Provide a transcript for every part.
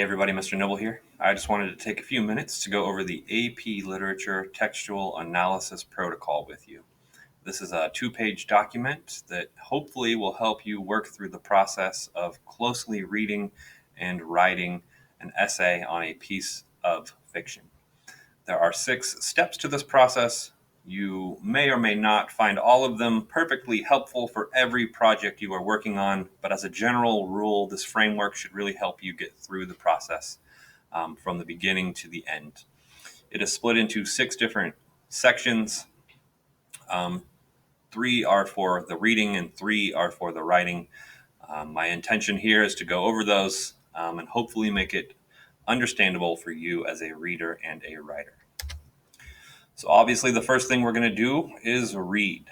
Hey everybody, Mr. Noble here. I just wanted to take a few minutes to go over the AP Literature Textual Analysis Protocol with you. This is a 2-page document that hopefully will help you work through the process of closely reading and writing an essay on a piece of fiction. There are 6 steps to this process. You may or may not find all of them perfectly helpful for every project you are working on, but as a general rule, this framework should really help you get through the process from the beginning to the end. It is split into 6 different sections. 3 are for the reading and 3 are for the writing. My intention here is to go over those and hopefully make it understandable for you as a reader and a writer. So obviously the first thing we're going to do is read.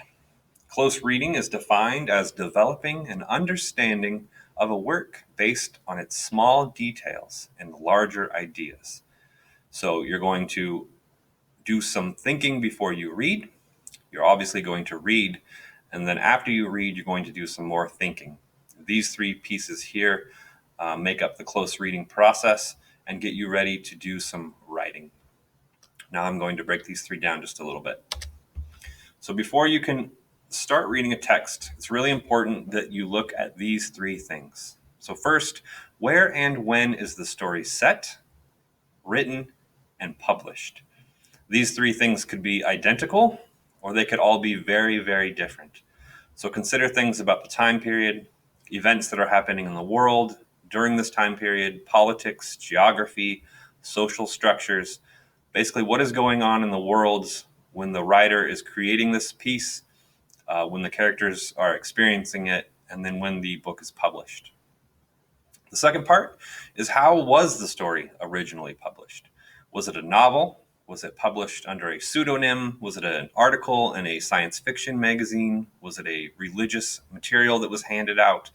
Close reading is defined as developing an understanding of a work based on its small details and larger ideas. So you're going to do some thinking before you read. You're obviously going to read, and then after you read, you're going to do some more thinking. These 3 pieces here make up the close reading process and get you ready to do some writing. Now I'm going to break these 3 down just a little bit. So before you can start reading a text, it's really important that you look at these 3 things. So first, where and when is the story set, written, and published? These 3 things could be identical, or they could all be very, very different. So consider things about the time period, events that are happening in the world during this time period, politics, geography, social structures. Basically, what is going on in the world when the writer is creating this piece, when the characters are experiencing it, and then when the book is published. The second part is, how was the story originally published? Was it a novel? Was it published under a pseudonym? Was it an article in a science fiction magazine? Was it a religious material that was handed out?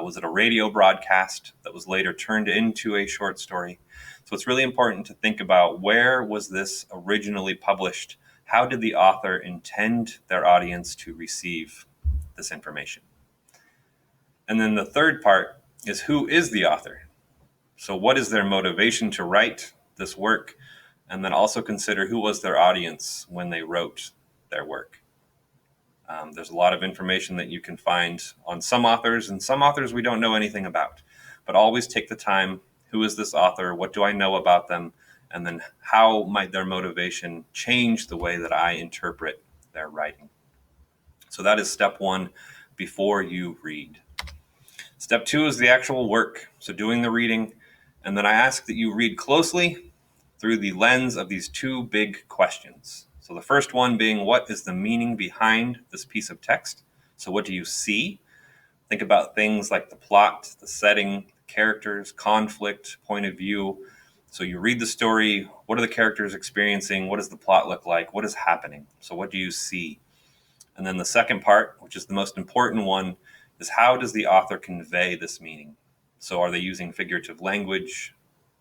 Was it a radio broadcast that was later turned into a short story? So it's really important to think about, where was this originally published? How did the author intend their audience to receive this information? And then the third part is, who is the author? So what is their motivation to write this work? And then also consider, who was their audience when they wrote their work? There's a lot of information that you can find on some authors, and some authors we don't know anything about. But always take the time. Who is this author? What do I know about them? And then how might their motivation change the way that I interpret their writing? So that is step 1 before you read. Step 2 is the actual work. So doing the reading. And then I ask that you read closely through the lens of these 2 big questions. So the first one being, what is the meaning behind this piece of text? So what do you see? Think about things like the plot, the setting, characters, conflict, point of view. So you read the story. What are the characters experiencing? What does the plot look like? What is happening? So what do you see? And then the second part, which is the most important one, is, how does the author convey this meaning? So are they using figurative language,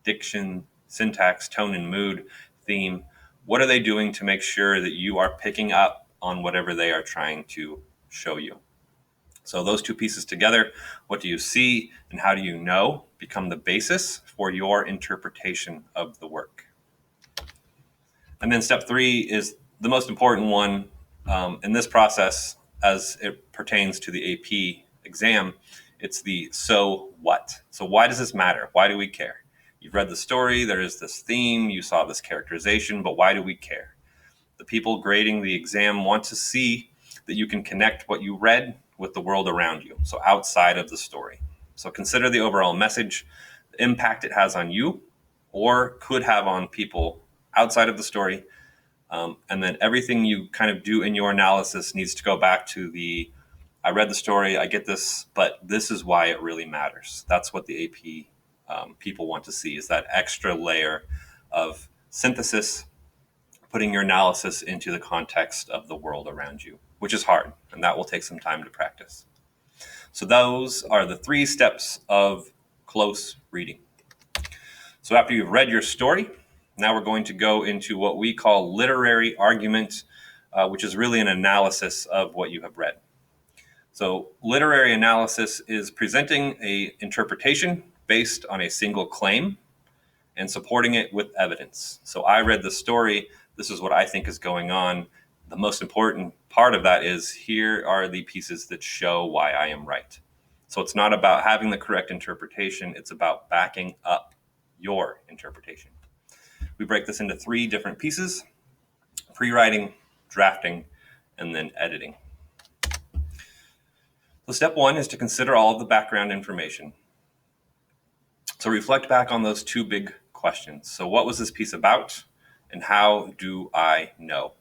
diction, syntax, tone and mood, theme? What are they doing to make sure that you are picking up on whatever they are trying to show you? So those 2 pieces together, what do you see and how do you know, become the basis for your interpretation of the work. And then step 3 is the most important one in this process as it pertains to the AP exam. It's the so what. So why does this matter? Why do we care? You've read the story, there is this theme, you saw this characterization, but why do we care? The people grading the exam want to see that you can connect what you read with the world around you, so outside of the story. So consider the overall message, the impact it has on you, or could have on people outside of the story. And then everything you kind of do in your analysis needs to go back to the, I read the story, I get this, but this is why it really matters. That's what the AP people want to see, is that extra layer of synthesis, putting your analysis into the context of the world around you, which is hard, and that will take some time to practice. So those are the 3 steps of close reading. So after you've read your story, now we're going to go into what we call literary argument, which is really an analysis of what you have read. So literary analysis is presenting an interpretation based on a single claim and supporting it with evidence. So I read the story. This is what I think is going on. The most important part of that is here are the pieces that show why I am right. So it's not about having the correct interpretation. It's about backing up your interpretation. We break this into 3 different pieces: pre-writing, drafting, and then editing. So step 1 is to consider all of the background information. So reflect back on those 2 big questions. So what was this piece about, and how do I know?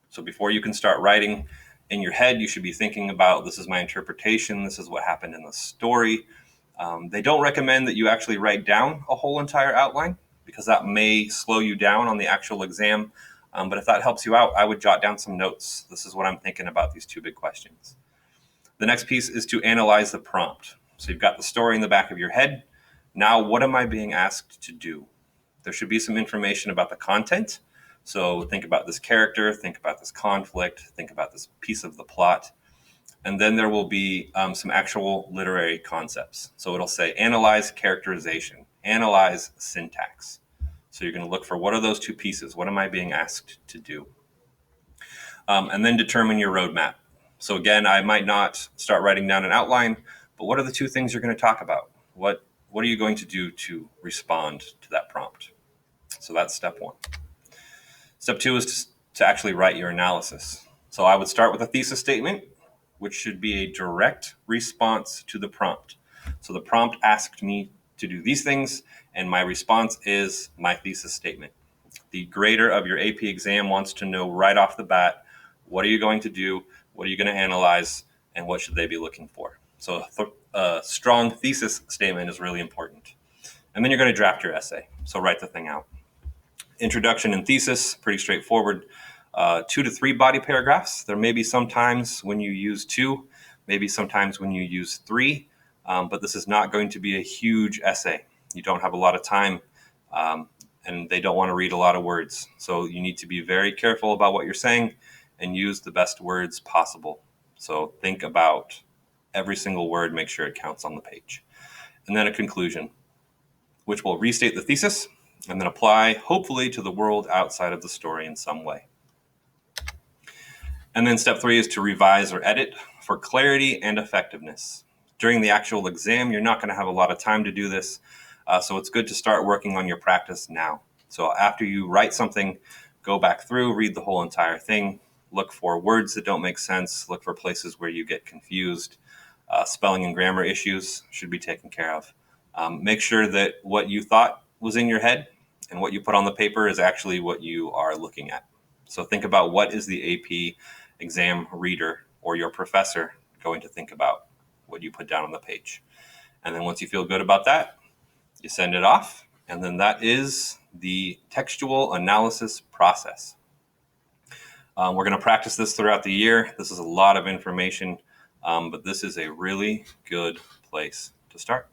So before you can start writing in your head, you should be thinking about, this is my interpretation, this is what happened in the story. They don't recommend that you actually write down a whole entire outline, because that may slow you down on the actual exam. But if that helps you out, I would jot down some notes. This is what I'm thinking about these 2 big questions. The next piece is to analyze the prompt. So you've got the story in the back of your head. Now, what am I being asked to do? There should be some information about the content. So think about this character, think about this conflict, think about this piece of the plot. And then there will be some actual literary concepts. So it'll say analyze characterization, analyze syntax. So you're going to look for, what are those 2 pieces? What am I being asked to do? And then determine your roadmap. So again, I might not start writing down an outline, but what are the 2 things you're going to talk about? What are you going to do to respond to that prompt? So that's step 1. Step 2 is to actually write your analysis. So I would start with a thesis statement, which should be a direct response to the prompt. So the prompt asked me to do these things, and my response is my thesis statement. The grader of your AP exam wants to know right off the bat, what are you going to do, what are you going to analyze, and what should they be looking for? So a strong thesis statement is really important. And then you're going to draft your essay. So write the thing out. Introduction and thesis, pretty straightforward. 2 to 3 body paragraphs. There may be some times when you use 2, maybe sometimes when you use 3, but this is not going to be a huge essay. You don't have a lot of time, and they don't want to read a lot of words. So you need to be very careful about what you're saying and use the best words possible. So think about every single word, make sure it counts on the page. And then a conclusion, which will restate the thesis and then apply, hopefully, to the world outside of the story in some way. And then step 3 is to revise or edit for clarity and effectiveness. During the actual exam, you're not going to have a lot of time to do this, so it's good to start working on your practice now. So after you write something, go back through, read the whole entire thing, look for words that don't make sense, look for places where you get confused. Spelling and grammar issues should be taken care of. Make sure that what you thought was in your head and what you put on the paper is actually what you are looking at. So think about, what is the AP exam reader or your professor going to think about what you put down on the page? And then once you feel good about that, you send it off. And then that is the textual analysis process. We're going to practice this throughout the year. This is a lot of information, but this is a really good place to start.